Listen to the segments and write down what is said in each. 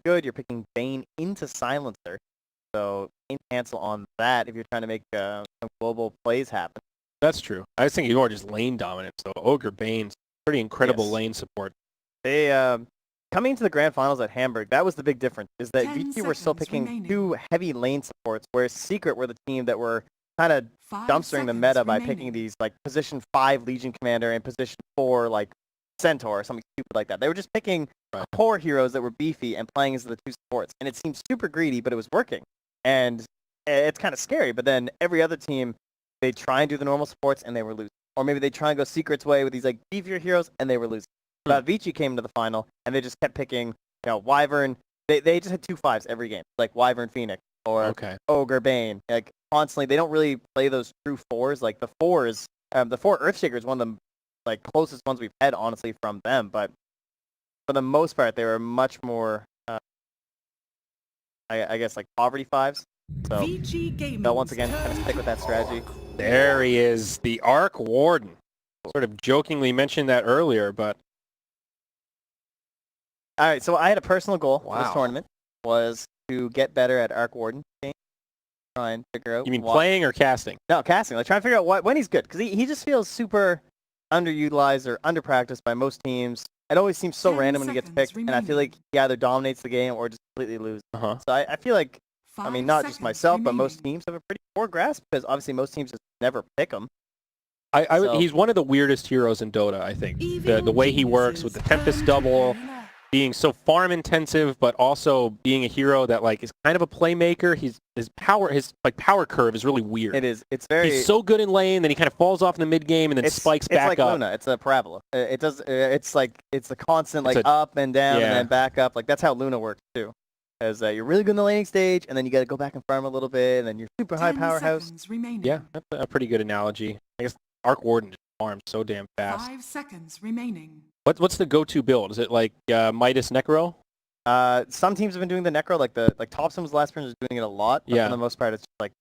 good. You're picking Bane into Silencer. So cancel on that if you're trying to make some global plays happen. That's true. I was thinking more just lane dominance. So Ogre Bane's pretty incredible lane support. They coming into the grand finals at Hamburg, that was the big difference. Is that Vici were still picking 2 heavy lane supports, whereas Secret were the team that were kind of dumpstering the meta by picking these like position 5 Legion Commander and position 4 like Centaur or something stupid like that. They were just picking core heroes that were beefy and playing as the 2 supports, and it seemed super greedy, but it was working. And it's kind of scary. But then every other team, they try and do the normal supports and they were losing, or maybe they try and go Secret's way with these like beefier heroes and they were losing. But Vici came to the final and they just kept picking, Wyvern. They just had 2 5s every game, like Wyvern Phoenix or Ogre Bane. Like constantly, they don't really play those true 4s. Like the 4s, the 4 Earthshaker is one of the like closest ones we've had, honestly, from them. But for the most part, they were much more, I guess, like poverty 5s. So they'll once again kind of stick with that strategy. There he is, the Arc Warden. Sort of jokingly mentioned that earlier, but. All right, so I had a personal goal for this tournament, was to get better at Arc Warden. Try and figure out. You mean playing or casting? No, casting. Like trying to figure out when he's good, because he just feels super underutilized or underpracticed by most teams. It always seems so random when he gets picked, and I feel like he either dominates the game or just completely loses. So I feel like, I mean, not just myself, but most teams have a pretty poor grasp, because obviously most teams just never pick him. He's one of the weirdest heroes in Dota, I think. The way he works with the Tempest double, being so farm intensive, but also being a hero that like is kind of a playmaker. His power curve is really weird. It is. It's very. He's so good in lane, then he kind of falls off in the mid game and then spikes back up. It's like Luna. It's a parabola. It does. It's like it's a constant up and down and then back up. Like that's how Luna works too. As you're really good in the laning stage, and then you got to go back and farm a little bit, and then you're super high powerhouse. Yeah, that's a pretty good analogy. I guess Arc Warden just farms so damn fast. 5 seconds remaining. What's the go-to build? Is it like Midas Necro? Some teams have been doing the Necro, like Thompson was the last person who's doing it a lot. But for the most part, it's just like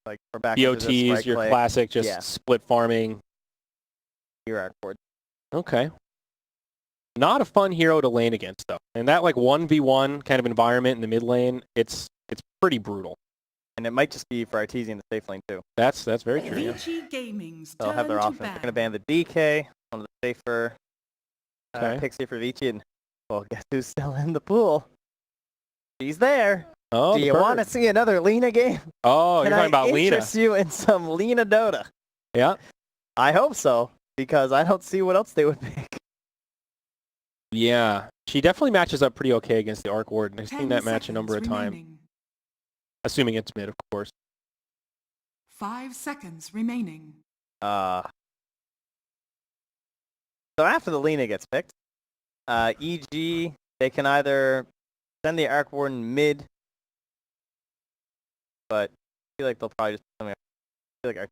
like we're back. BOTs, your classic, just split farming. Your Arc Warden. Okay. Not a fun hero to lane against though, and that like 1v1 kind of environment in the mid lane, it's pretty brutal. And it might just be for Artesian in the safe lane too. That's very true. Vici Gaming's they'll have their options. They're gonna ban the DK, one of the safer picks here for Vici, and well, guess who's still in the pool? She's there. Oh, do you want to see another Lena game? Oh, you're talking about Lena. Interest you in some Lena Dota? Yeah. I hope so, because I don't see what else they would pick. Yeah, she definitely matches up pretty okay against the Arc Warden. I've seen that match a number of times. Assuming it's mid, of course. 5 seconds remaining. So after the Lena gets picked, EG, they can either send the Arc Warden mid, but I feel like they'll probably just put something. I feel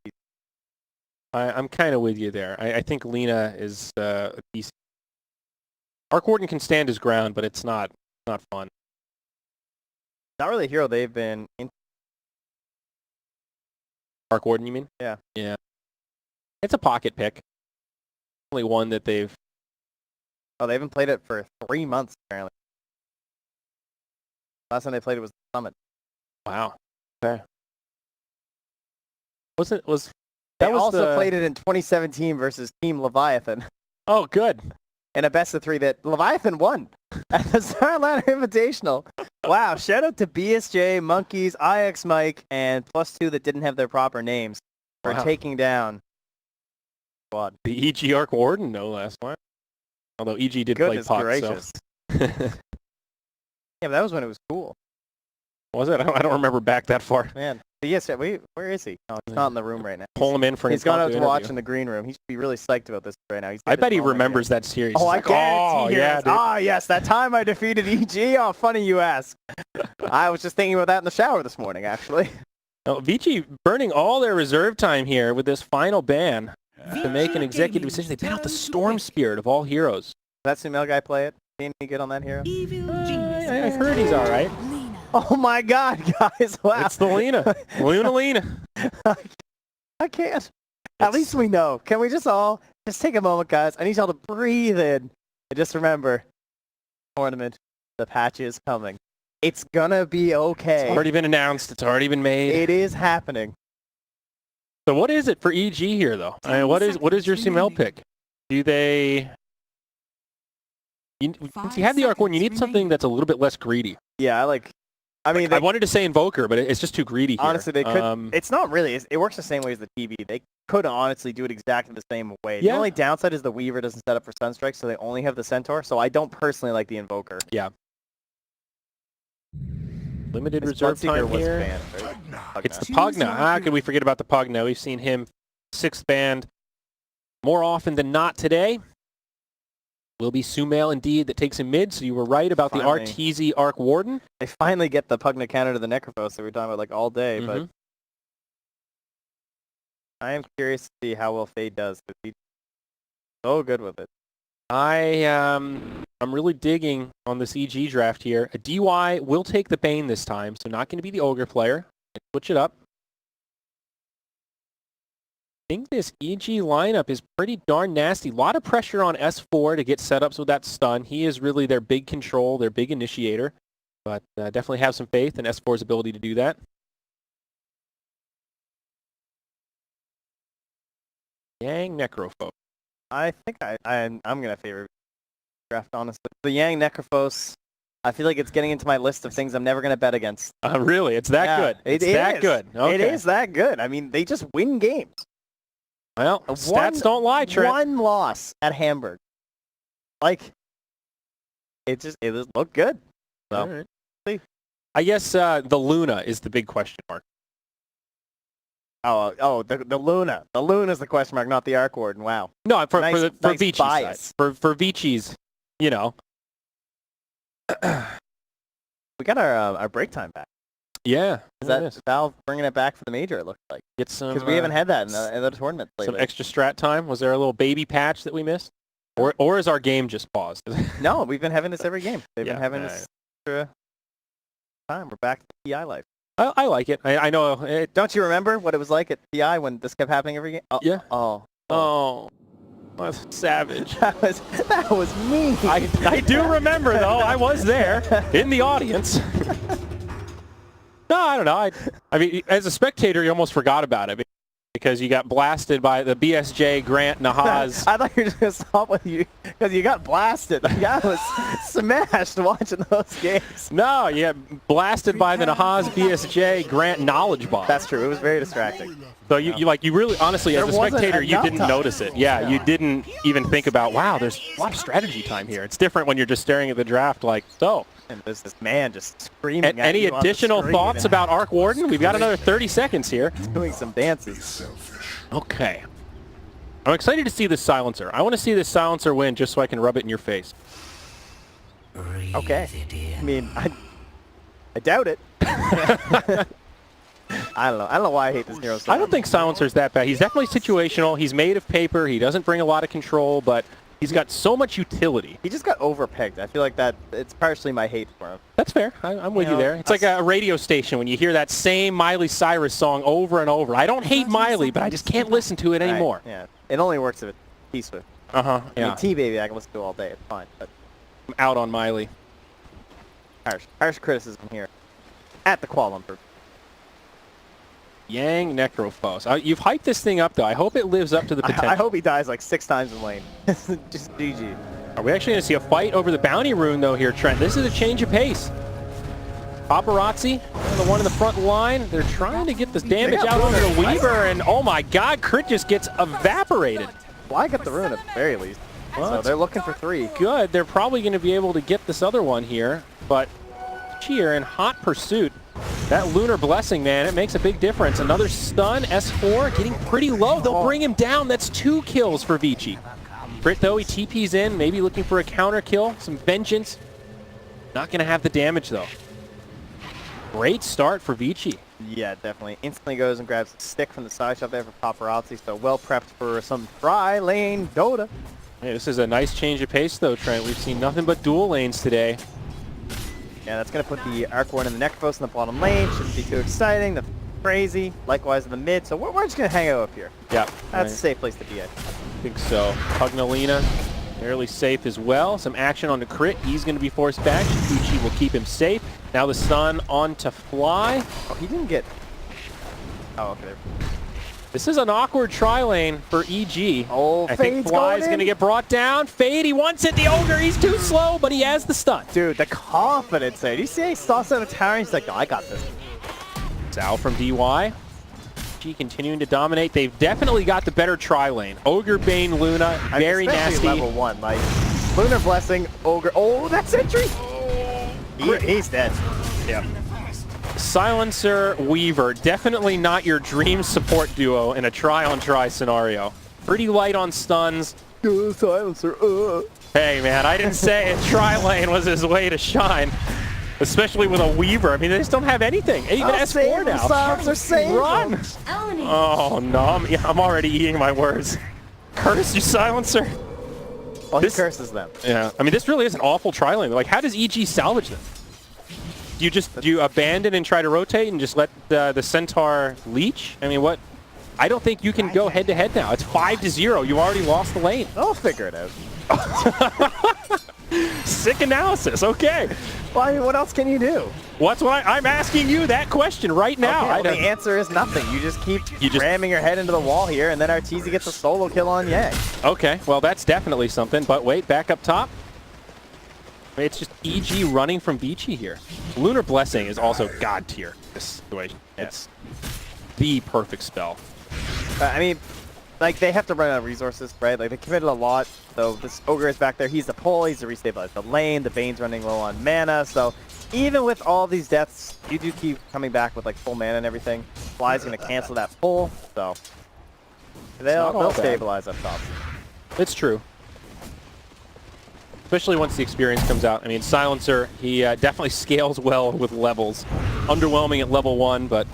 like I'm kind of with you there. I think Lena is a decent. Arc Warden can stand his ground, but it's not fun. Not really a hero they've been in. Arc Warden, you mean? Yeah. Yeah. It's a pocket pick. Only one that they've. Oh, they haven't played it for 3 months apparently. Last time they played it was the Summit. Wow. Okay. They also played it in 2017 versus Team Leviathan. Oh, good. In a best of 3 that Leviathan won at the Starladder Invitational. Wow, shout out to BSJ, Monkeys, IX Mike, and +2 that didn't have their proper names for taking down squad. The EG Arc Warden, no less. Although EG did play Puck, gracious. So. Yeah, but that was when it was cool. Was it? I don't remember back that far. Man. But yes, where is he? Oh, he's not in the room right now. Pull him in for an He's gone out to watch in the green room. He should be really psyched about this right now. I bet he remembers that series. Oh, I guarantee yes, that time I defeated EG. Oh, funny you ask. I was just thinking about that in the shower this morning, actually. Oh, Vici burning all their reserve time here with this final ban to make an executive decision. They ban out the Storm Spirit of all heroes. That Sumail guy play it? Can he get on that hero? I heard he's all right. Oh my God, guys! Wow. It's the Lena. Lena. I can't. At least we know. Can we just take a moment, guys? I need y'all to breathe in and just remember, tournament The patch is coming. It's gonna be okay. It's already been announced. It's already been made. It is happening. So what is it for EG here, though? I mean, what is your CML pick? Do they... Since you have the Arc Warden, you need something that's a little bit less greedy. Yeah, I mean, I wanted to say Invoker, but it's just too greedy here. Honestly, they could. It's not really. It works the same way as the TV. They could honestly do it exactly the same way. Yeah. The only downside is the Weaver doesn't set up for Sunstrike, so they only have the Centaur. So I don't personally like the Invoker. Yeah. Limited His reserve time was here. banned, right? It's the Pugna. How could we forget about the Pugna? We've seen him 6th banned more often than not today. Will be Sumail indeed that takes him mid, so you were right about the Arteezy Arc Warden. They finally get the Pugna counter to the Necrophos that we were talking about like all day, but I am curious to see how well Fade does, because he's so good with it. I'm really digging on this EG draft here. A DY will take the Bane this time, so not going to be the Ogre player. Switch it up. I think this EG lineup is pretty darn nasty. A lot of pressure on S4 to get setups with that stun. He is really their big control, their big initiator. But definitely have some faith in S4's ability to do that. Yang Necrophos. I think I'm going to favor draft, honestly. The Yang Necrophos, I feel like it's getting into my list of things I'm never going to bet against. Really? It's that good? It's that good? Okay. It is that good. I mean, they just win games. Well, stats don't lie, Trent. One loss at Hamburg. Like, it looked good. So, all right. See. I guess the Luna is the big question mark. Oh, the Luna. The Luna's the question mark, not the Arc Warden. Wow. No, for nice Vici's bias. side. For Vici's, you know. We got our break time back. Yeah. Is that Valve bringing it back for the major, it looks like? Get some, because we haven't had that in the tournament lately. Some extra strat time? Was there a little baby patch that we missed? Or is our game just paused? No, we've been having this every game. They've been having this extra time. We're back to PI life. I like it. I know. Don't you remember what it was like at PI when this kept happening every game? Oh, yeah. Oh. That's savage. That was mean. I do remember, though. I was there in the audience. No, I don't know. I mean, as a spectator, you almost forgot about it because you got blasted by the BSJ Grant Nahaz. I thought you were just going to stop with you because you got blasted. Like, I was smashed watching those games. No, you got blasted by the Nahaz BSJ Grant knowledge bomb. That's true. It was very distracting. So you really, honestly, as a spectator, you didn't notice it. Yeah, you didn't even think about, wow, there's a lot of strategy time here. It's different when you're just staring at the draft like, so. And there's this man just screaming at any you additional thoughts about Arc Warden? We've got another 30 seconds here. He's doing some dances. Okay. I'm excited to see this silencer. I want to see this silencer win just so I can rub it in your face. Okay. I mean, I doubt it. I don't know why I hate this hero so much. I don't think silencer's that bad. He's definitely situational. He's made of paper. He doesn't bring a lot of control, but he's got so much utility. He just got overpicked. I feel like that it's partially my hate for him. That's fair. I'm with you there. It's like a radio station when you hear that same Miley Cyrus song over and over. I don't hate Miley, but I just can't listen to it anymore. Right. Yeah, it only works if it's T-Swift. Yeah. I mean, T-Baby I can listen to all day. It's fine. But I'm out on Miley. Harsh criticism here at the Kuala Lumpur. Yang Necrophos. You've hyped this thing up, though. I hope it lives up to the potential. I hope he dies like 6 times in lane. Just GG. Are we actually going to see a fight over the bounty rune, though, here, Trent? This is a change of pace. Paparazzi, the one in the front line. They're trying to get this damage out onto the Weaver, and oh my god, Crit just gets evaporated. Fly got the rune at the very least. Well, so they're looking for 3. Good. They're probably going to be able to get this other one here, but Cheer in hot pursuit. That Lunar Blessing, man, it makes a big difference. Another stun, S4 getting pretty low. They'll bring him down. That's 2 kills for Vici. Crit, though, he TP's in, maybe looking for a counter kill, some vengeance. Not going to have the damage, though. Great start for Vici. Yeah, definitely. Instantly goes and grabs a stick from the side shot there for Paparazzi, so well prepped for some tri-lane Dota. Hey, this is a nice change of pace, though, Trent. We've seen nothing but dual lanes today. Yeah, that's going to put the Arc Warden in the Necrophos in the bottom lane. Shouldn't be too exciting. Nothing crazy. Likewise in the mid, so we're just going to hang out up here. Yeah. That's a safe place to be at. I think so. Pugnalina fairly safe as well. Some action on the crit. He's going to be forced back. Vici will keep him safe. Now the stun on to Fly. Oh, he didn't get... Oh, okay. This is an awkward tri-lane for EG. Oh, I think Fly's going to get brought down. Fade, he wants it. The Ogre, he's too slow, but he has the stun. Dude, the confidence there. Do you see he saw on the tower and he's like, no, I got this. Zhao from DY. EG continuing to dominate. They've definitely got the better tri-lane. Ogre, Bane, Luna, very nasty. level 1, like, Lunar Blessing, Ogre. Oh, that sentry! He's dead. Yeah. Silencer, Weaver, definitely not your dream support duo in a try-on-try scenario. Pretty light on stuns. Silencer, Hey, man, I didn't say a tri-lane was his way to shine. Especially with a Weaver. I mean, they just don't have anything. Even S4 now. Silencer, save Run! Oh, no, I'm already eating my words. Curse you, Silencer. Well, he curses them. Yeah, I mean, this really is an awful tri-lane. Like, how does EG salvage them? Do you abandon and try to rotate and just let the Centaur leech? I mean, what? I don't think you can go head-to-head now. It's 5-0. You already lost the lane. I'll figure it out. Sick analysis. Okay. Well, I mean, what else can you do? I'm asking you that question right now. Okay, well, the answer is nothing. You just keep ramming your head into the wall here, and then Arteezy gets a solo kill on Yang. Okay, well, that's definitely something. But wait, back up top. It's just EG running from Vici here. Lunar Blessing is also god tier in this situation. It's the perfect spell. I mean, like, they have to run out of resources, right? Like, they committed a lot. So this Ogre is back there. He's the pull. He's to restabilize the lane. The Bane's running low on mana. So even with all these deaths, you do keep coming back with, like, full mana and everything. Fly's going to cancel that pull. So they'll stabilize up top. It's true. Especially once the experience comes out. I mean, Silencer, he definitely scales well with levels. Underwhelming at level 1, but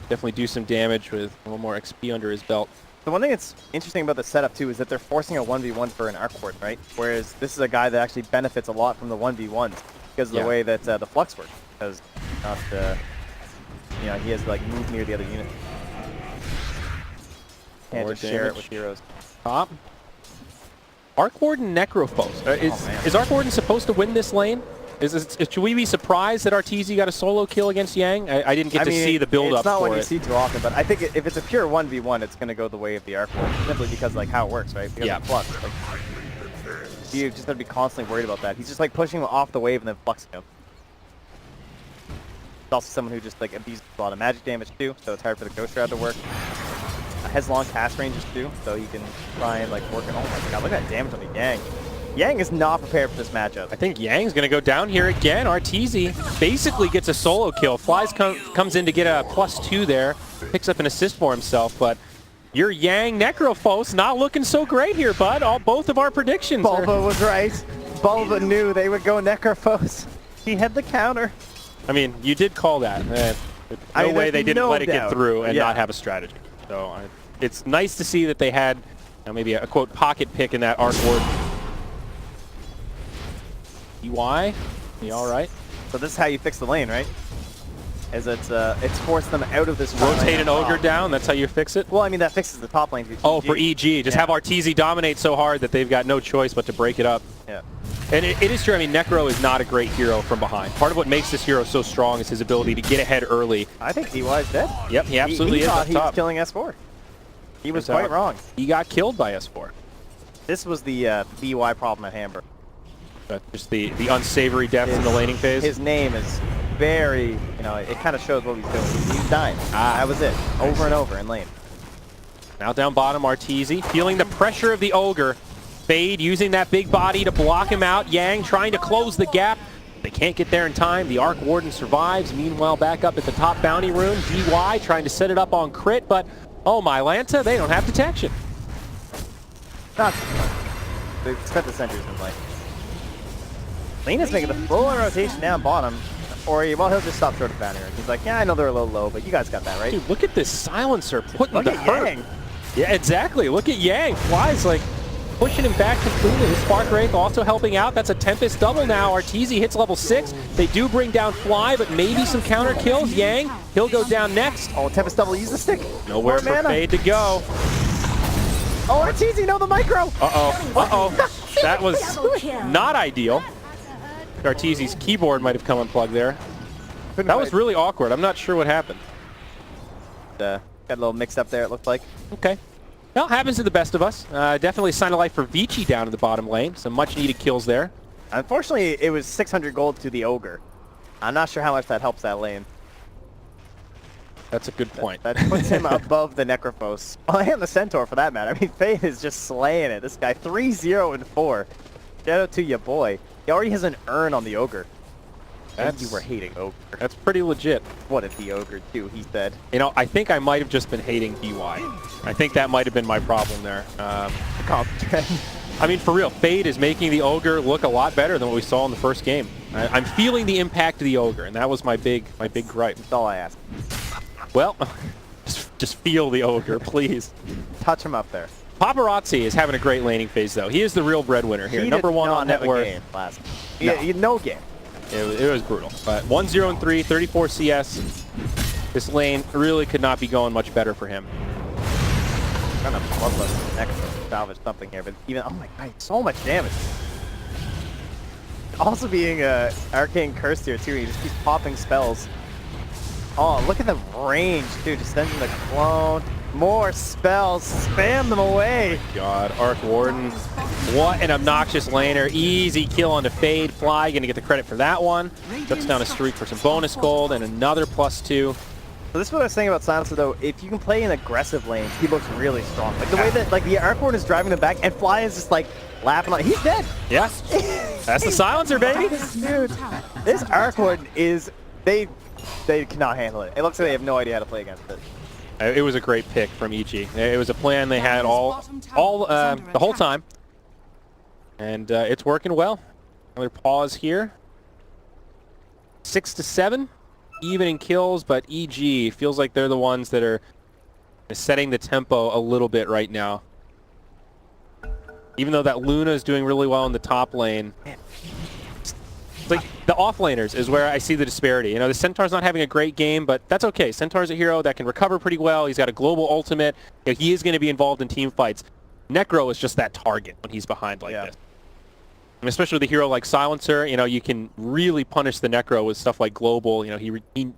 definitely do some damage with a little more XP under his belt. The one thing that's interesting about the setup, too, is that they're forcing a 1v1 for an Arc Ward, right? Whereas this is a guy that actually benefits a lot from the 1v1s because of the way that the Flux works. Because not, you know, he has to, like, move near the other unit. Can't just share it with heroes. Top. Arc Warden Necrophos. Is Arc Warden supposed to win this lane? Should we be surprised that Arteezy got a solo kill against Yang? I didn't get to see the build-up for it. It's not one you see too often, but I think if it's a pure 1v1, it's going to go the way of the Arc Warden, simply because, like, how it works, right? Because of Flux. Like, you just have to be constantly worried about that. He's just, like, pushing him off the wave and then fluxing him. He's also someone who just, like, abuses a lot of magic damage, too, so it's hard for the Ghost Shroud to work. Has long cast ranges, too, so he can try and, like, work it. Oh, my God, look at that damage on the Yang. Yang is not prepared for this matchup. I think Yang's going to go down here again. Arteezy basically gets a solo kill. Flies comes in to get a +2 there. Picks up an assist for himself, but your Yang Necrophos not looking so great here, bud. Both of our predictions. Bulba was right. Bulba knew they would go Necrophos. He had the counter. I mean, you did call that. No way they didn't let it get through and not have a strategy. So it's nice to see that they had maybe a quote pocket pick in that Arc Ward. EY, you all right? So this is how you fix the lane, right? Is it's forced them out of this. Rotate an Ogre down. That's how you fix it. Well, I mean that fixes the top lane. Oh, for EG, just have Arteezy dominate so hard that they've got no choice but to break it up. Yeah. And it is true. I mean, Necro is not a great hero from behind. Part of what makes this hero so strong is his ability to get ahead early. I think DY's dead. Yep, he absolutely is. He thought he was killing S4. He was quite wrong. He got killed by S4. This was the DY problem at Hamburg. Just the unsavory deaths in the laning phase. His name is very, you know, it kind of shows what he's doing. He's dying. That was it. Over and over in lane. Now down bottom, Arteezy feeling the pressure of the Ogre. Fade using that big body to block him out. Yang trying to close the gap. They can't get there in time. The Arc Warden survives. Meanwhile, back up at the top bounty rune. DY trying to set it up on crit, but oh my Lanta, they don't have detection. They spent the sentries in lane. Lena's making the full rotation down bottom, or he'll just stop short of bounty rune. He's like, yeah, I know they're a little low, but you guys got that, right? Dude, look at this Silencer putting look the at hurt. Yang. Yeah, exactly. Look at Yang. Flies like pushing him back completely. His Spark Wraith also helping out. That's a Tempest double now. Arteezy hits level 6. They do bring down Fly, but maybe some counter kills. Yang, he'll go down next. Oh, Tempest double, use the stick. Nowhere for Fade to go. Oh, Arteezy, no, the micro. Uh-oh. Uh-oh. That was not ideal. Arteezy's keyboard might have come unplugged there. That was really awkward. I'm not sure what happened. Got a little mixed up there, it looked like. Okay. Well, happens to the best of us. Definitely a sign of life for Vici down in the bottom lane. Some much-needed kills there. Unfortunately, it was 600 gold to the Ogre. I'm not sure how much that helps that lane. That's a good point. That puts him above the Necrophos. Oh, and the Centaur, for that matter. I mean, Fade is just slaying it. This guy, 3-0-4. Shout out to your boy. He already has an urn on the Ogre. And you were hating Ogre. That's pretty legit. What did the Ogre do, he said. You know, I think I might have just been hating DY. I think that might have been my problem there. I mean, for real, Fade is making the Ogre look a lot better than what we saw in the first game. I'm feeling the impact of the Ogre, and that was my big gripe. That's all I asked. Well, just feel the Ogre, please. Touch him up there. Paparazzi is having a great laning phase, though. He is the real breadwinner here. Number one on net worth. Game last. No game. It was brutal. But 1-0-3, 34 CS. This lane really could not be going much better for him. Kind of bloodless next to salvage something here, but even, oh my god, so much damage. Also being arcane cursed here too, he just keeps popping spells. Oh, look at the range, dude. Just sending the clone. More spells. Spam them away. God, Arc Warden. What an obnoxious laner. Easy kill on the Fade. Fly, gonna get the credit for that one. Shuts down a streak for some bonus gold and another +2. So this is what I was saying about Silencer, though. If you can play in aggressive lanes, he looks really strong. Like the way that, like the Arc Warden is driving them back, and Fly is just like laughing on. He's dead. Yeah, that's the Silencer, baby. Dude, this Arc Warden is they cannot handle it. It looks like they have no idea how to play against it. It was a great pick from Ichi. It was a plan they had the whole time, and it's working well. Another pause here. 6-7, even in kills, but EG feels like they're the ones that are setting the tempo a little bit right now. Even though that Luna is doing really well in the top lane. Like the offlaners is where I see the disparity. You know, the Centaur's not having a great game, but that's okay. Centaur's a hero that can recover pretty well. He's got a global ultimate. You know, he is going to be involved in team fights. Necro is just that target when he's behind like this. And especially with a hero like Silencer, you know, you can really punish the Necro with stuff like global. You know, he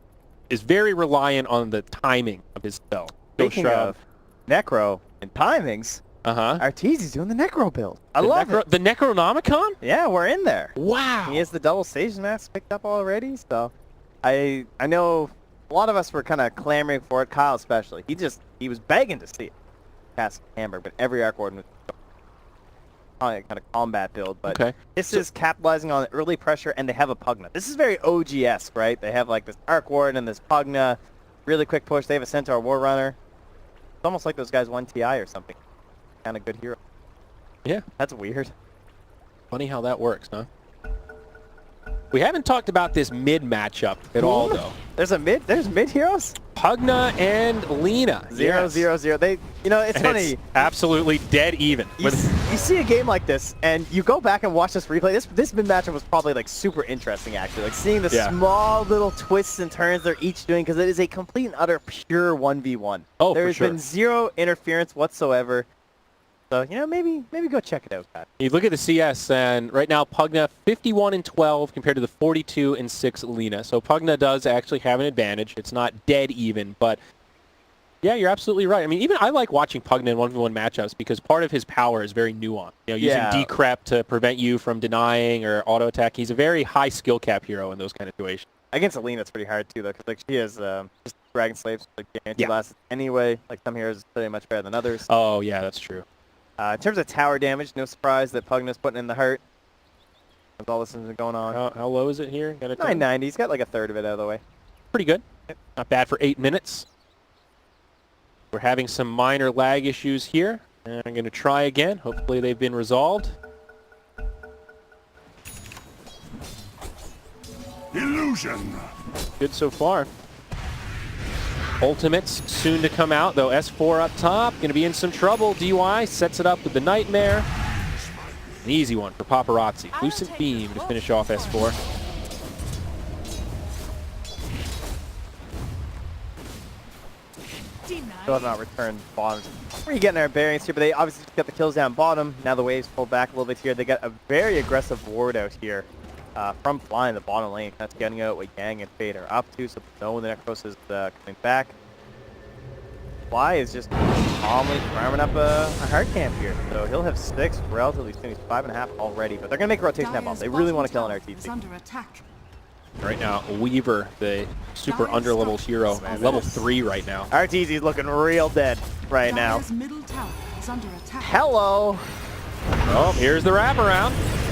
is very reliant on the timing of his spell. Speaking of Necro and timings, Arteezy's doing the Necro build. I love it. The Necronomicon? Yeah, we're in there. Wow. He has the double station mask picked up already, so I know a lot of us were kind of clamoring for it, Kyle especially. He was begging to see it. Cast Hamburg, but every Arc Warden was kind of combat build, but this is capitalizing on early pressure, and they have a Pugna. This is very OG-esque, right? They have like this Arc Warden and this Pugna, really quick push. They have a Centaur War Runner. It's almost like those guys won TI or something. Kind of good hero. Yeah. That's weird. Funny how that works, huh? We haven't talked about this mid matchup at all, though. There's mid heroes? Pugna and Lina. 0-0-0. They, you know, it's funny. It's absolutely dead even. You see a game like this, and you go back and watch this replay. This mid matchup was probably like super interesting, actually. Like seeing the small little twists and turns they're each doing, because it is a complete and utter pure 1v1. Oh, There's been zero interference whatsoever. So, you know, maybe go check it out, Pat. You look at the CS, and right now Pugna 51-12 compared to the 42-6 Lina. So Pugna does actually have an advantage. It's not dead even, but yeah, you're absolutely right. I mean, even I like watching Pugna in 1v1 matchups because part of his power is very nuanced. You know, using decrep to prevent you from denying or auto attack. He's a very high skill cap hero in those kind of situations. Against Alina, it's pretty hard too, though, because like she has just Dragon Slaves, like guaranteed lasts anyway. Like some heroes are pretty much better than others. Oh yeah, that's true. In terms of tower damage, no surprise that Pugna's putting in the hurt. With all this has been going on. How low is it here? 990. He's got like a third of it out of the way. Pretty good. Not bad for 8 minutes. We're having some minor lag issues here. And I'm going to try again. Hopefully they've been resolved. Illusion. Good so far. Ultimates soon to come out, though. S4 up top, going to be in some trouble. DY sets it up with the Nightmare. An easy one for Paparazzi. Lucent Beam to finish off S4. Still have not returned bombs We're getting our bearings here, but they obviously just got the kills down bottom. Now the waves pulled back a little bit here. They got a very aggressive ward out here from Fly in the bottom lane. That's getting out what Yang and Fade are up to, so no one the Necros is coming back. Fly is just calmly farming up a hard camp here, so he'll have 6 relatively soon. He's 5.5 already, but they're going to make a rotation that bomb. They really want to kill an RTC. Right now, Weaver, the super underleveled hero, level 3 right now. RTZ's looking real dead right now. Hello! Oh, here's the wraparound.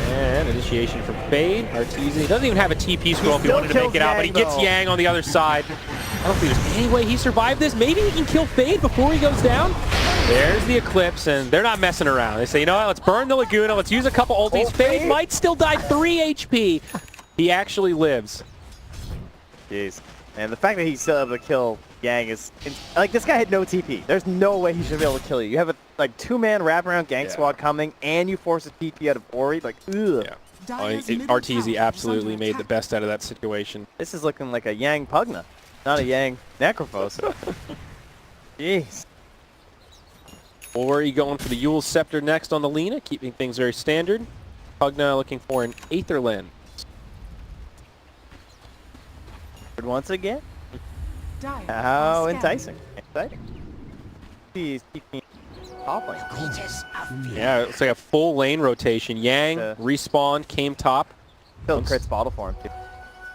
And initiation from Fade. Arteezy doesn't even have a TP scroll if he wanted to make it out, but he gets Yang on the other side. I don't think there's any way he survived this. Maybe he can kill Fade before he goes down. There's the Eclipse, and they're not messing around. They say, you know what, let's burn the Laguna, let's use a couple ultis. Fade might still die 3 HP. He actually lives. Jeez. And the fact that he's still able to kill Yang is... Like, this guy had no TP. There's no way he should be able to kill you. You have a, like, 2-man wraparound gang squad coming, and you force a TP out of Ori. Like, ugh. Yeah. Arteezy absolutely made the best out of that situation. This is looking like a Yang Pugna, not a Yang Necrophos. Jeez. Ori going for the Yule Scepter next on the Lina, keeping things very standard. Pugna looking for an Aether Lens. Once again. How enticing. Exciting. He's keeping toppling. Yeah, it's like a full lane rotation. Yang respawned, came top. Still crits bottle for him too.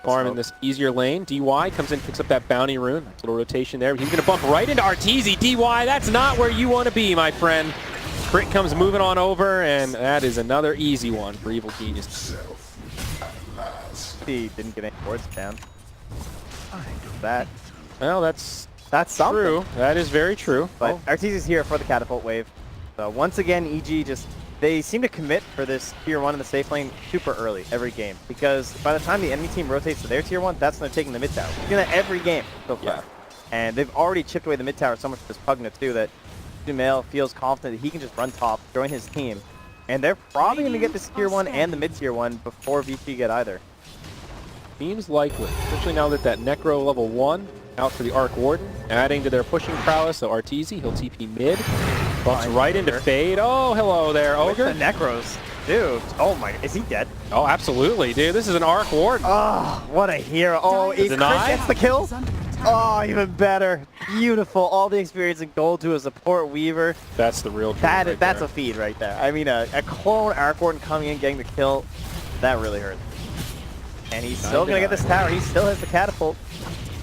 Farm in this easier lane. DY comes in, picks up that bounty rune. Nice little rotation there. He's going to bump right into Arteezy. DY, that's not where you want to be, my friend. Crit comes moving on over, and that is another easy one for Evil Genius. He didn't get any boards down. That. Well, that's something. True. That is very true. But Arteezy's here for the catapult wave. So once again, EG just, they seem to commit for this tier 1 in the safe lane super early every game, because by the time the enemy team rotates to their tier 1, that's when they're taking the mid tower. They're doing that every game so far. Yeah. And they've already chipped away the mid tower so much with this Pugna too that Sumail feels confident that he can just run top, join his team, and they're probably going to get this tier 1 and the mid tier 1 before Vici get either. Seems likely, especially now that Necro level 1 out for the Arc Warden, adding to their pushing prowess. So Arteezy, he'll TP mid, bumps right into Fade. Oh, hello there, Ogre. The Necros, dude. Oh my, is he dead? Oh, absolutely, dude. This is an Arc Warden. Oh, what a hero. Oh, he gets the kill. Oh, even better. Beautiful. All the experience and gold to a support Weaver. That's the real. That's a feed right there. I mean, a clone Arc Warden coming in, getting the kill. That really hurt. And he's still going to get this tower. He still has the catapult.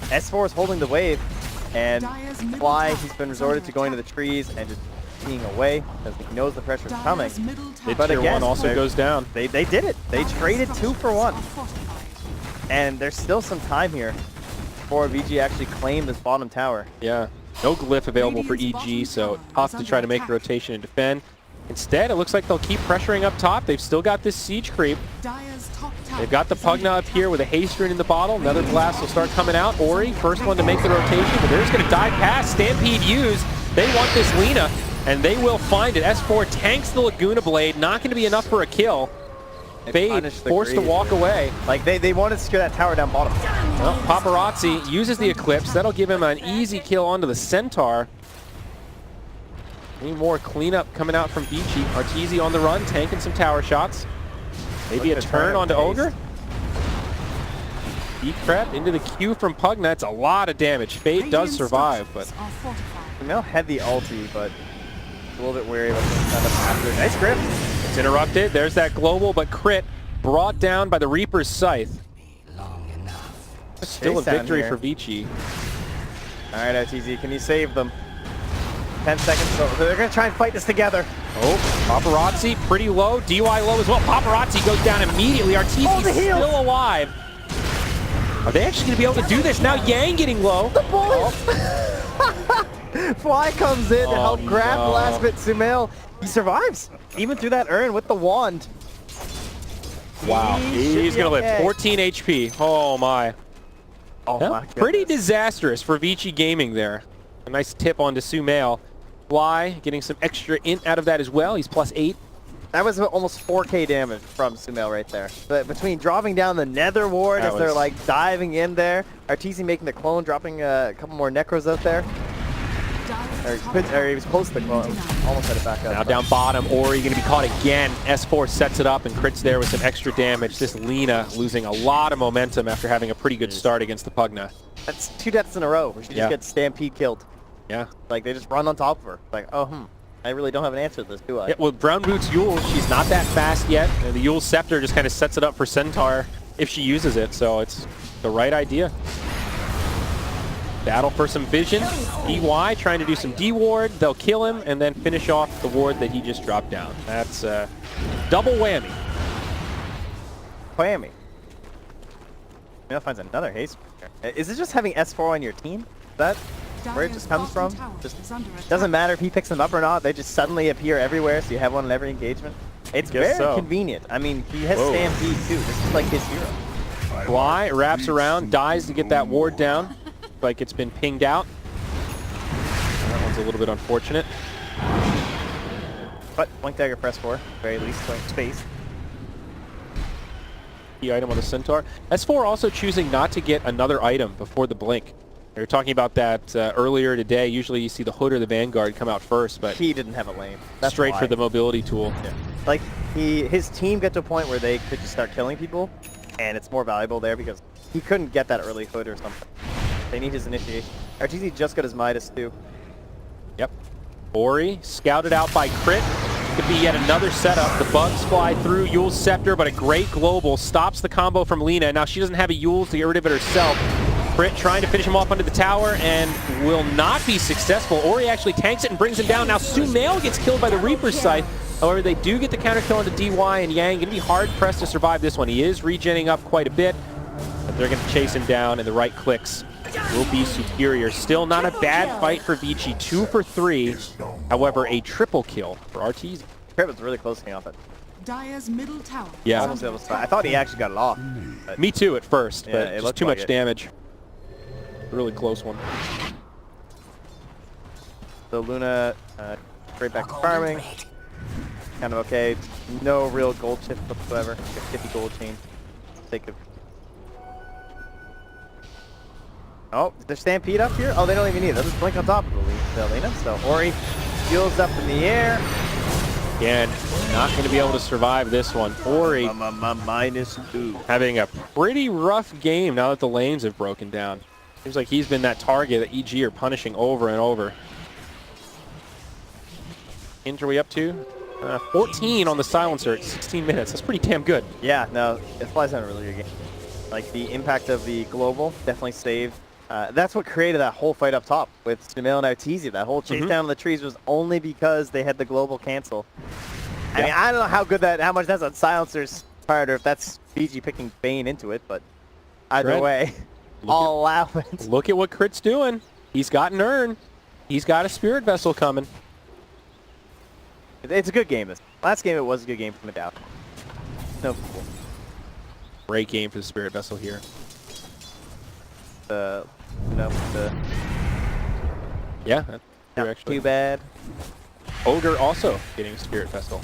S4 is holding the wave. And Fly, he's been resorted to going to the trees and just being away because he knows the pressure is coming. But again, 1 also goes down. They did it. They traded 2 for 1. And there's still some time here before VG actually claim this bottom tower. Yeah. No glyph available for EG, so tough to try to make the rotation and defend. Instead, it looks like they'll keep pressuring up top. They've still got this siege creep. They've got the Pugna up here with a haste rune in the bottle. Another blast will start coming out. Ori, first one to make the rotation, but they're just going to dive past. Stampede used. They want this Lina, and they will find it. S4 tanks the Laguna Blade. Not going to be enough for a kill. Fade forced to walk away. Like, they wanted to secure that tower down bottom. Well, Paparazzi uses the Eclipse. That'll give him an easy kill onto the Centaur. Any more cleanup coming out from Vici. Arteezy on the run, tanking some tower shots. Maybe a turn onto Ogre. Deep prep into the Q from Pugna. That's a lot of damage. Fade does survive, but Mel had the ulti, but a little bit wary about the after. Nice grip. It's interrupted. There's that global, but crit brought down by the Reaper's Scythe. Still a victory for Vici. All right, Arteezy, can you save them? 10 seconds, so they're going to try and fight this together. Oh, Paparazzi pretty low, DY low as well. Paparazzi goes down immediately. Arteezy still alive. Are they actually going to be able to do this? Now Yang getting low. The bullets! Fly comes in to help grab the last bit. Sumail, he survives, even through that urn with the wand. Wow, he's going to live. 14 HP. Oh my. Oh well, my goodness. Pretty disastrous for Vici Gaming there. A nice tip onto Sumail. Fly getting some extra int out of that as well. He's +8. That was almost 4k damage from Sumail right there. But between dropping down the Nether Ward as they're like diving in there, Arteezy making the clone, dropping a couple more Necros out there. Or he was close to the clone. Almost had it back up. Now down bottom, Ori going to be caught again. S4 sets it up and crits there with some extra damage. This Lina losing a lot of momentum after having a pretty good start against the Pugna. That's 2 deaths in a row where she just gets Stampede killed. Yeah. Like, they just run on top of her. Like, oh, I really don't have an answer to this, do I? Yeah, well, Brown Boots Yule, she's not that fast yet. And the Yule Scepter just kind of sets it up for Centaur if she uses it, so it's the right idea. Battle for some vision. EY trying to do some D-ward. They'll kill him and then finish off the ward that he just dropped down. That's double whammy. Whammy. Now finds another haste. Is it just having S4 on your team? Is that where it just comes from? Just doesn't matter if he picks them up or not. They just suddenly appear everywhere, so you have one in every engagement. It's very convenient. I mean, he has Stampede too. This is like his hero. Fly wraps around, dies to get that ward down. Like it's been pinged out. That one's a little bit unfortunate. But Blink Dagger press 4, very least space. Key item on the Centaur. S4 also choosing not to get another item before the blink. We were talking about that earlier today. Usually you see the Hood or the Vanguard come out first, but he didn't have a lane. That's straight for the mobility tool. Yeah. Like his team got to a point where they could just start killing people, and it's more valuable there because he couldn't get that early Hood or something. They need his initiation. RTZ just got his Midas too. Yep. Ori scouted out by Crit. Could be yet another setup. The bugs fly through Yule's Scepter, but a great global stops the combo from Lina. Now she doesn't have a Yule to get rid of it herself. Crit trying to finish him off under the tower and will not be successful. Ori actually tanks it and brings him down. Now Sumail gets killed by the Reaper's Scythe. However, they do get the counter kill onto DY, and Yang going to be hard pressed to survive this one. He is regenning up quite a bit, but they're going to chase him down, and the right clicks will be superior. Still not a bad fight for Vici. 2 for 3. However, a triple kill for RTZ. Crit was really close to getting off it. Dire's middle tower. Yeah. I thought he actually got it off. Me too at first, but it just too much damage. Really close one. So Luna straight back to farming. Kind of okay. No real gold shift whatsoever. 50 gold chain. Sake of. Oh, is there Stampede up here? Oh, they don't even need it. They'll just blink on top of the Lina. So Ori heals up in the air. Again, not going to be able to survive this one. Ori -2. having a pretty rough game now that the lanes have broken down. Seems like he's been that target that EG are punishing over and over. Inch are we up to? 14 on the silencer at 16 minutes. That's pretty damn good. Yeah, no, it flies on a really good game. Like the impact of the global definitely saved. That's what created that whole fight up top with Sumail and Artesia. That whole chase down in the trees was only because they had the global cancel. I mean, I don't know how much that's on silencer's part, or if that's Fiji picking Bane into it, but either way, I'll allow it. Look at what Crit's doing. He's got an urn. He's got a Spirit Vessel coming. It's a good game. Last game, it was a good game from a doubt. No. Great game for the Spirit Vessel here. Yeah, not actually too bad. Ogre also getting Spirit Vessel.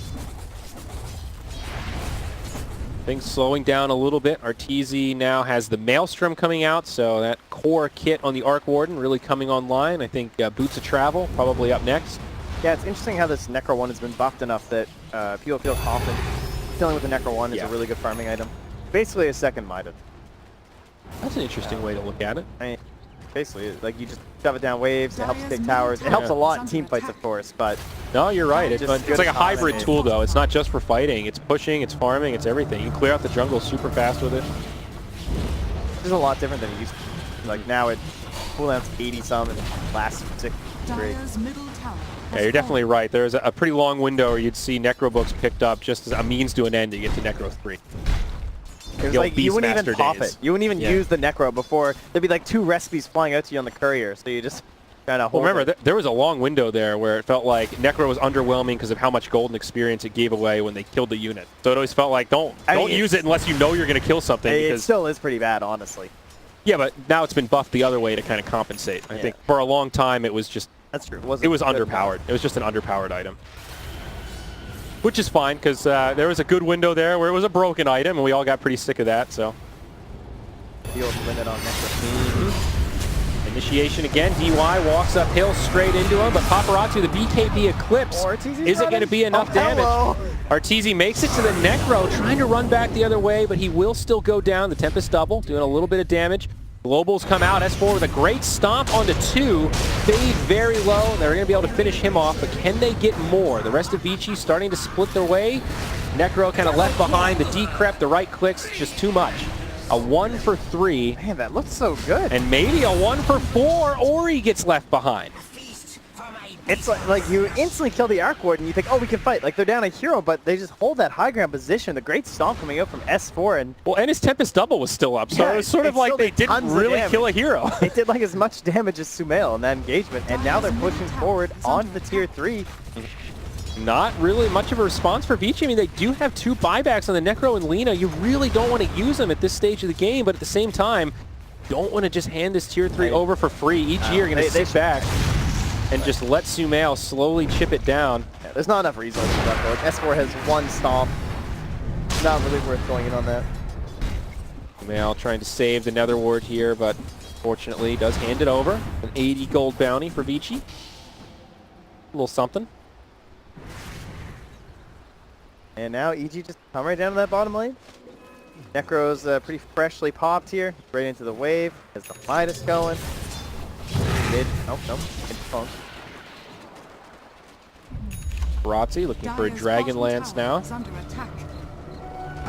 Things slowing down a little bit. Arteezy now has the Maelstrom coming out, so that core kit on the Arc Warden really coming online. I think Boots of Travel probably up next. Yeah, it's interesting how this Necro 1 has been buffed enough that people feel confident killing with the Necro 1 is a really good farming item. Basically a second Midas. That's an interesting way to look at it. I mean, basically, like you just shove it down waves, it helps take towers. It helps a lot in team fights, of course, but... No, you're right. It's like a hybrid tool, though. It's not just for fighting. It's pushing, it's farming, it's everything. You can clear out the jungle super fast with it. It's a lot different than it used to be. Like now it cooldowns 80-some and it lasts 6 straight. Yeah, you're definitely right. There's a pretty long window where you'd see Necro books picked up just as a means to an end to get to Necro 3. It was like you wouldn't even pop it. You wouldn't even use the Necro before. There'd be like 2 recipes flying out to you on the courier, so you just kind of hold remember, there was a long window there where it felt like Necro was underwhelming because of how much golden experience it gave away when they killed the unit. So it always felt like, don't use it unless you know you're going to kill something. It still is pretty bad, honestly. Yeah, but now it's been buffed the other way to kind of compensate. I think for a long time it was just... That's true. It was underpowered. It was just an underpowered item. Which is fine, because there was a good window there where it was a broken item, and we all got pretty sick of that, so... The old limit on Necro. Initiation again. DY walks uphill straight into him, but Paparazzi, the BKB Eclipse, isn't going to be enough damage. Arteezy makes it to the Necro, trying to run back the other way, but he will still go down. The Tempest double, doing a little bit of damage. Globals come out. S4 with a great stomp onto 2. Fade very low. They're going to be able to finish him off, but can they get more? The rest of Vici starting to split their way. Necro kind of left behind. The decrep, the right clicks, just too much. A 1 for 3. Man, that looks so good. And maybe a 1 for 4, or he gets left behind. It's like you instantly kill the Arc Ward and you think, oh, we can fight. Like, they're down a hero, but they just hold that high ground position. The great stomp coming out from S4. And well, and his Tempest double was still up, so yeah, it was sort of like they didn't really kill a hero. It did like as much damage as Sumail in that engagement, and now they're pushing forward onto the tier 3. Not really much of a response for Vici. I mean, they do have 2 buybacks on the Necro and Lina. You really don't want to use them at this stage of the game, but at the same time, don't want to just hand this tier 3 over for free. EG are going to sit back and just let Sumail slowly chip it down. Yeah, there's not enough resources left though. Like, S4 has 1 stomp. Not really worth going in on that. Sumail trying to save the Nether Ward here, but fortunately does hand it over. An 80 gold bounty for Vici. A little something. And now EG just come right down to that bottom lane. Necro's pretty freshly popped here. Right into the wave. Has the Midas going. Mid. Nope. Mid funk. Razzi looking for a Dragon Lance now.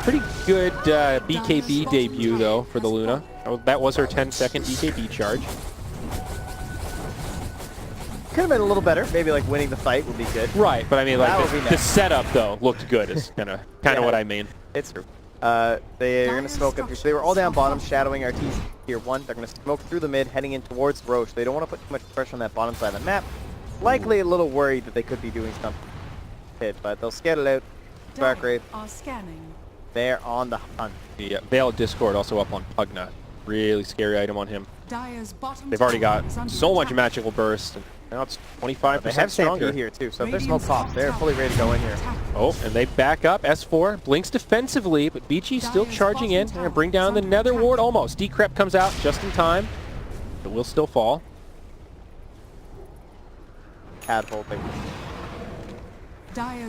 Pretty good BKB debut though for the Luna. That was her 10-second BKB charge. Could have been a little better. Maybe like winning the fight would be good. Right, but I mean like the setup though looked good. Is kind of what I mean. It's true. They are going to smoke up here. So they were all down bottom, shadowing Arteezy tier 1. They're going to smoke through the mid, heading in towards Roche. They don't want to put too much pressure on that bottom side of the map. Likely a little worried that they could be doing something hit, but they'll scat it out. Darkrave. They're on the hunt. Yeah, Veil Discord also up on Pugna. Really scary item on him. They've already got so much magical burst. And now it's 25% they have stronger. Stampede here too, so if there's smoke pop, they're fully ready to go in here. Oh, and they back up. S4 blinks defensively, but Vici still charging in. They're going to bring down the Nether Ward almost. Decrep comes out just in time, but will still fall. Catapulting.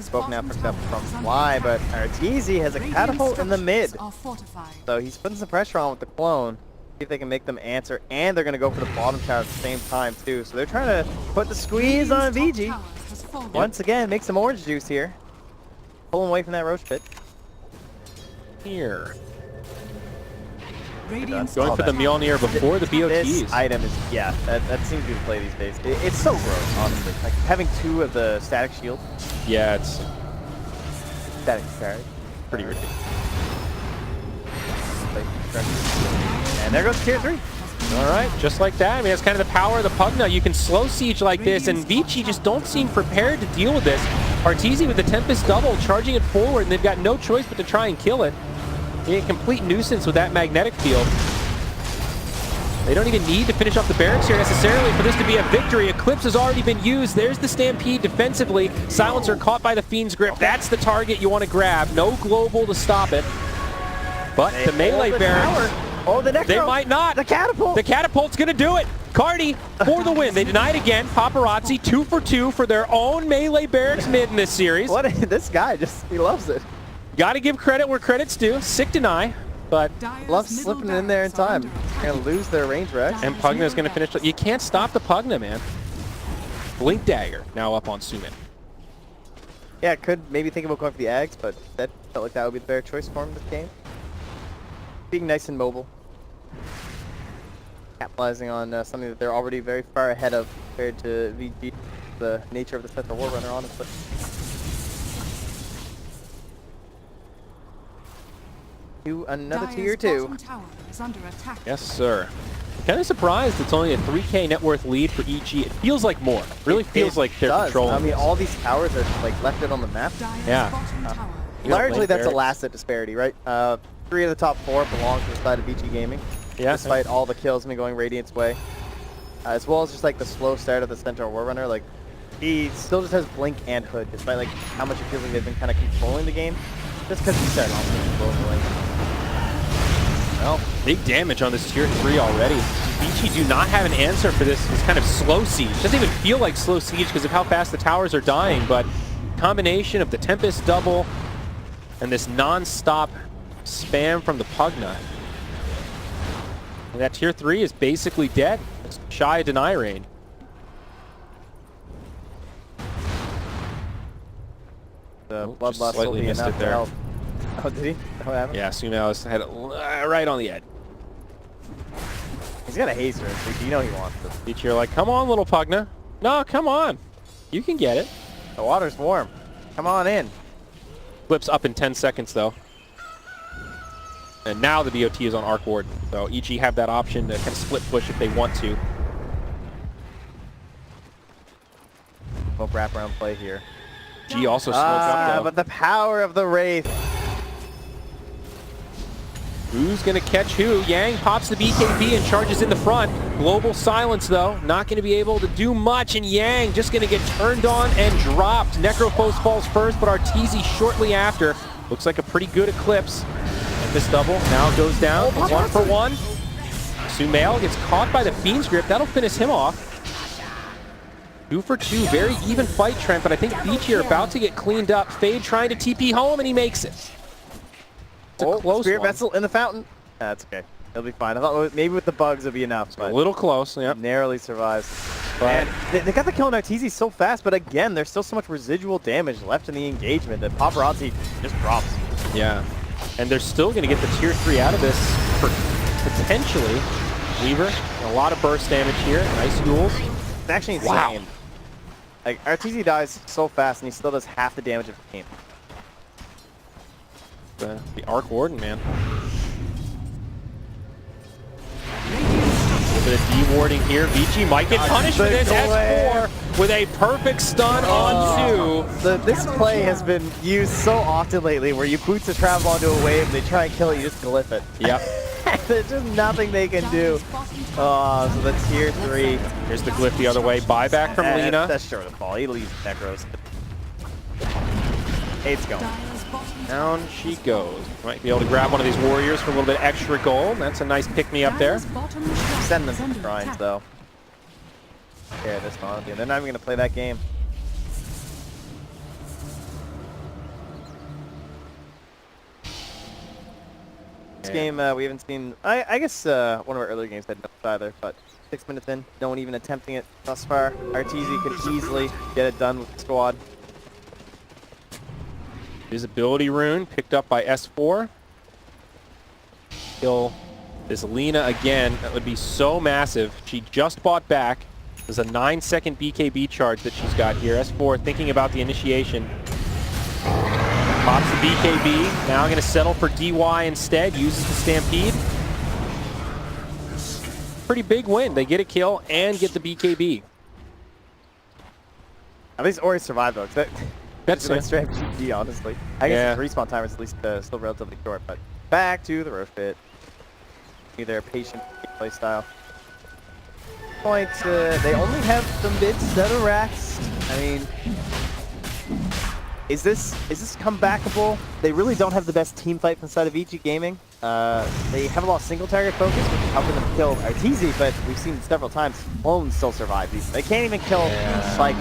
Spoke now picked up from Fly, but Arteezy has a catapult in the mid. So he's putting some pressure on with the clone. See if they can make them answer, and they're going to go for the bottom tower at the same time too. So they're trying to put the squeeze on VG. Once again, make some orange juice here. Pull him away from that Roche pit. Here. Going for the Mjolnir before the BOTs. This item is, yeah, that seems to be the play these days. It's so gross, honestly. Like having 2 of the static shields. Yeah, it's static carry. Pretty ridiculous. And there goes tier 3. All right, just like that. I mean, that's kind of the power of the Pugna. You can slow siege like this, and Vici just don't seem prepared to deal with this. Arteezy with the Tempest double, charging it forward, and they've got no choice but to try and kill it. A complete nuisance with that magnetic field. They don't even need to finish off the barracks here necessarily for this to be a victory. Eclipse has already been used. There's the Stampede defensively. Silencer caught by the Fiend's Grip. That's the target you want to grab. No global to stop it. But the melee barracks, the Necro. They might not. The catapult. The catapult's going to do it. Cardi for the win. They denied again. Paparazzi 2 for 2 for their own melee barracks mid in this series. This guy he loves it. Got to give credit where credit's due. Sick deny, but loves slipping in there in time. They're going to lose their range rex. And Pugna's going to finish. You can't stop the Pugna, man. Blink Dagger now up on Sumin. Yeah, could maybe think about going for the Ags, but that felt like that would be the better choice for him this game. Being nice and mobile. Capitalizing on something that they're already very far ahead of compared to VG, the nature of the Central War Runner, honestly. To another tier 2. Yes, sir. Kind of surprised it's only a 3K net worth lead for EG. It feels like more. Really feels like they're controlling. I mean, all these towers are like left out on the map. Yeah. Largely, that's a last hit disparity, right? 3 of the top 4 belong to the side of Vici Gaming. Yeah. Despite all the kills been going Radiant's way, as well as just like the slow start of the Centaur War Runner, like he still just has Blink and Hood, despite like how much it feels like they've been kind of controlling the game, just because he started off so slowly. Well, big damage on this tier 3 already. Vici do not have an answer for this kind of slow siege. Doesn't even feel like slow siege because of how fast the towers are dying, but combination of the Tempest double and this non-stop spam from the Pugna. And that tier 3 is basically dead. It's shy of deny range. The bloodlust will be enough to help. Oh, did he? What happened? Yeah, Sumail's had it right on the edge. He's got a hazer, so you know he wants this. Vici are like, come on, little Pugna. No, come on. You can get it. The water's warm. Come on in. Flips up in 10 seconds, though. And now the BOT is on Arc Warden. So EG have that option to kind of split push if they want to. Both wraparound play here. G also smoked up, though. But the power of the Wraith. Who's going to catch who? Yang pops the BKB and charges in the front. Global silence, though. Not going to be able to do much, and Yang just going to get turned on and dropped. Necrophos falls first, but Arteezy shortly after. Looks like a pretty good Eclipse. And this double now goes down. 1 for 1. Sumail gets caught by the Fiend's Grip. That'll finish him off. 2 for 2. Very even fight, Trent, but I think Vici are about to get cleaned up. Fade trying to TP home, and he makes it. It's a close Spirit one. Vessel in the fountain. That's okay. He'll be fine. I thought maybe with the bugs it'd be enough, but A little close, yeah. narrowly survives. But And they got the kill on Arteezy so fast, but again, there's still so much residual damage left in the engagement that Paparazzi just drops. yeah. And they're still going to get the tier 3 out of this for potentially. Weaver, a lot of burst damage here. Nice duels. It's actually insane. Wow. Like, Arteezy dies so fast, and he still does half the damage of the game. The Arc Warden, man. A little bit of de-warding here. Vici might get punished for this. S4 with a perfect stun on 2. This play has been used so often lately where you boots a travel onto a wave, they try and kill it, you just glyph it. Yep. There's just nothing they can do. Oh, so the tier 3. Here's the glyph the other way. Buyback from Lina. That's sure to fall. He leaves Necros. 8's going. Down she goes. Might be able to grab one of these warriors for a little bit extra gold. That's a nice pick-me-up there. Send them to shrines, though. Yeah, this one. They're not even going to play that game. This game, we haven't seen... I guess one of our earlier games had no either, but 6 minutes in, no one even attempting it thus far. Arteezy could easily get it done with the squad. Visibility rune picked up by S4. Kill this Lina again. That would be so massive. She just bought back. There's a 9-second BKB charge that she's got here. S4 thinking about the initiation. Pops the BKB. Now going to settle for DY instead. Uses the Stampede. Pretty big win. They get a kill and get the BKB. At least Ori survived, though. That's a straight GG, honestly. I guess the respawn time is at least still relatively short, but back to the roast pit. Either patient play style. Point, they only have the mid-set of racks. I mean, is this comebackable? They really don't have the best team fights inside of Vici Gaming. They have a lot of single target focus, which is helping them kill Arteezy, but we've seen several times clones still survive these. They can't even kill like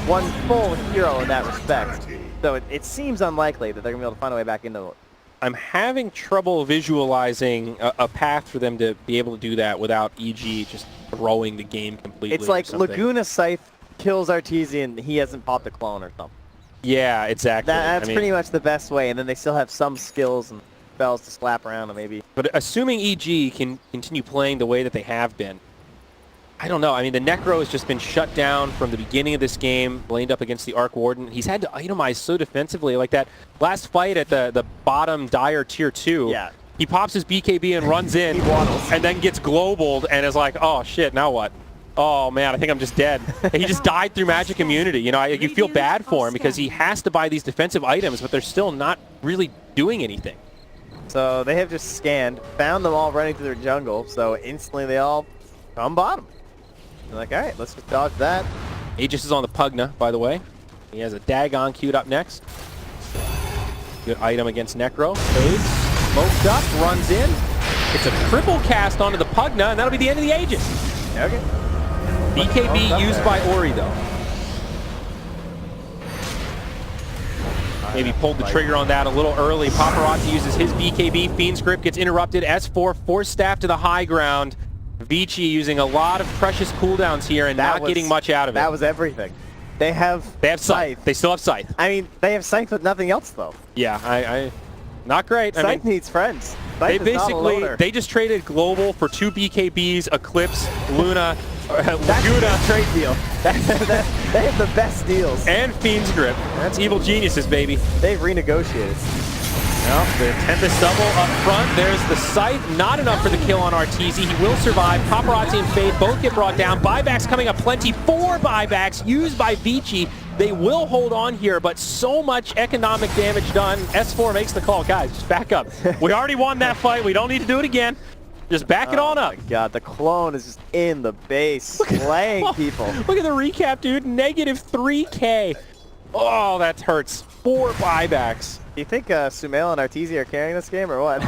one full hero in that respect. So it seems unlikely that they're gonna be able to find a way back into it. I'm having trouble visualizing a path for them to be able to do that without EG just throwing the game completely. It's like Laguna Scythe kills Arteezy and he hasn't popped a clone or something. Yeah, exactly. That's pretty much the best way, and then they still have some skills and spells to slap around and maybe. But assuming EG can continue playing the way that they have been, I don't know. I mean, the Necro has just been shut down from the beginning of this game, blamed up against the Arc Warden. He's had to itemize so defensively. Like that last fight at the bottom Dire Tier 2. Yeah. He pops his BKB and runs in, and then gets globaled and is like, oh shit, now what? Oh man, I think I'm just dead. He just died through magic immunity. You know, you feel bad for him because he has to buy these defensive items, but they're still not really doing anything. So they have just scanned, found them all running through their jungle, so instantly they all come bottom. They're like, all right, let's just dodge that. Aegis is on the Pugna, by the way. He has a Dagon queued up next. Good item against Necro. Fades, smoked up, runs in. It's a triple cast onto the Pugna, and that'll be the end of the Aegis. Okay. BKB used by Ori, though. Maybe pulled the trigger on that a little early. Paparazzi uses his BKB. Fiend's Grip gets interrupted. S4 force staff to the high ground. Vici using a lot of precious cooldowns here and not getting much out of it. That was everything. They have Scythe. They still have Scythe. I mean, they have Scythe with nothing else, though. Yeah, not great. Scythe needs friends. Scythe They just traded Global for 2 BKBs, Eclipse, Luna, That's Laguna. a trade deal. They have the best deals. And Fiend's Grip. That's evil geniuses, baby. They've renegotiated. Well, the Tempest double up front. There's the Scythe. Not enough for the kill on Arteezy. He will survive. Paparazzi and Fade both get brought down. Buybacks coming up plenty. 4 buybacks used by Vici. They will hold on here, but so much economic damage done. S4 makes the call. Guys, just back up. We already won that fight. We don't need to do it again. Just back it on up. Oh my god, the clone is just in the base, slaying people. Look at the recap, dude. Negative 3K. Oh, that hurts. 4 buybacks. Do you think Sumail and Arteezy are carrying this game or what?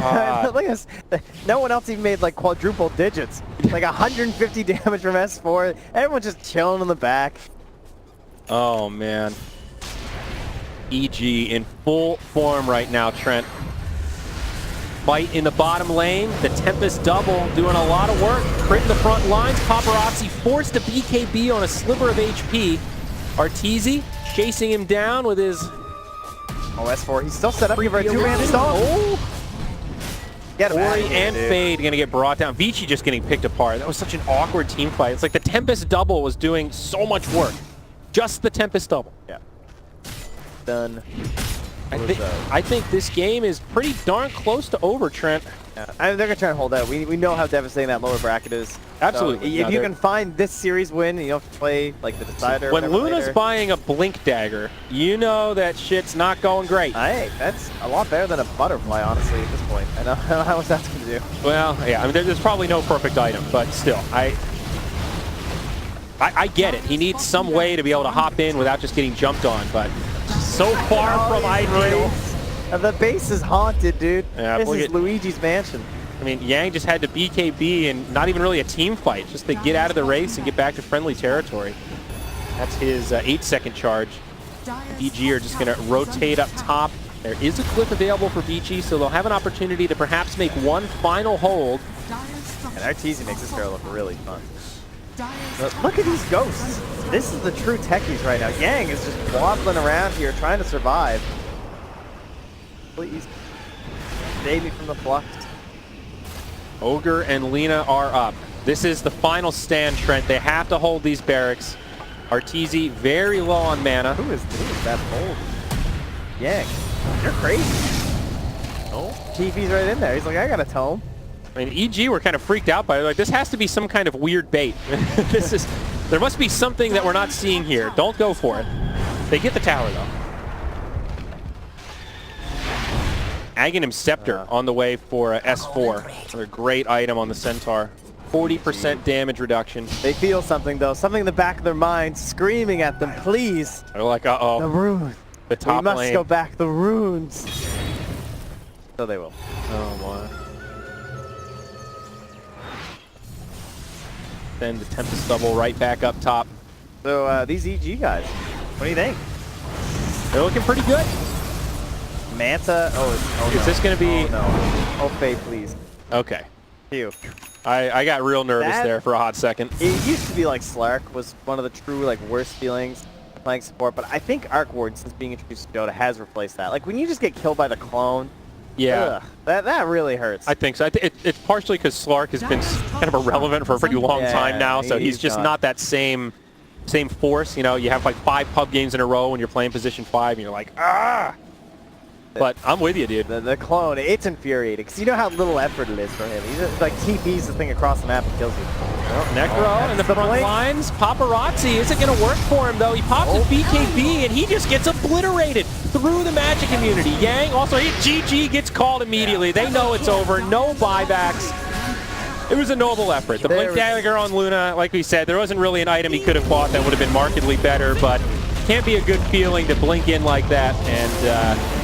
Look at this. No one else even made like quadruple digits. Like 150 damage from S4. Everyone's just chilling in the back. Oh, man. EG in full form right now, Trent. Fight in the bottom lane. The Tempest double doing a lot of work. Crit in the front lines. Paparazzi forced a BKB on a sliver of HP. Arteezy chasing him down with his... Oh, S4, he's still set up for a 2-man stall. Oh. Get him out Ori of here, and dude. Fade going to get brought down. Vici just getting picked apart. That was such an awkward team fight. It's like the Tempest double was doing so much work. Just the Tempest double. Yeah. Done. I think this game is pretty darn close to over, Trent. Yeah. I mean, they're going to try and hold out. We know how devastating that lower bracket is. Absolutely. So if you can find this series win, you don't have to play like the decider. When Luna's later. buying a Blink Dagger, you know that shit's not going great. Hey, that's a lot better than a butterfly, honestly, at this point. I don't know how much that's going to do. Well, yeah, I mean, there's probably no perfect item, but still, I get it. He needs some way to be able to hop in without just getting jumped on, but so far from ideal. The base is haunted, dude. Yeah, this is Luigi's mansion. I mean, Yang just had to BKB and not even really a team fight, just to get out of the race and get back to friendly territory. That's his 8-second charge. DG are just going to rotate up top. There is a clip available for Vici, so they'll have an opportunity to perhaps make one final hold. And Arteezy makes this girl look really fun. But look at these ghosts. This is the true techies right now. Yang is just waddling around here trying to survive. Please. Save me from the flux. Ogre and Lena are up. This is the final stand, Trent. They have to hold these barracks. Arteezy very low on mana. Who is that bold? Yang, you're crazy. Oh, TV's right in there. He's like, I got a tome. I mean, EG were kind of freaked out by it. Like, this has to be some kind of weird bait. There must be something that we're not seeing here. Don't go for it. They get the tower, though. Aghanim Scepter on the way for S4. Another great item on the Centaur. 40% damage reduction. They feel something, though. Something in the back of their mind screaming at them, please. They're like, uh-oh. The runes. The top lane. We must lane. go back. The runes. So they will. Oh, my. Then the Tempest double right back up top. So these EG guys, what do you think? They're looking pretty good. Manta, Is this going to be... Oh, no. Oh, Faye, please. Okay. Phew. I got real nervous there for a hot second. It used to be like Slark was one of the true like worst feelings playing support, but I think Arc Ward, since being introduced to Dota, has replaced that. Like when you just get killed by the clone, Yeah. that really hurts. I think so. It's partially because Slark has been kind of irrelevant for a pretty long time now, so he's just not that same force. You know, you have like 5 pub games in a row when you're playing position 5, and you're like, ah! But I'm with you, dude. The clone, it's infuriating, because you know how little effort it is for him. He just like TPs the thing across the map and kills you. Well, Necro in the front lines. Paparazzi isn't going to work for him, though. He pops his BKB, and he just gets obliterated through the Magic community. Yang also, GG gets called immediately. They know it's over. No buybacks. It was a noble effort. The Blink Dagger on Luna, like we said, there wasn't really an item he could have bought that would have been markedly better, but can't be a good feeling to blink in like that. And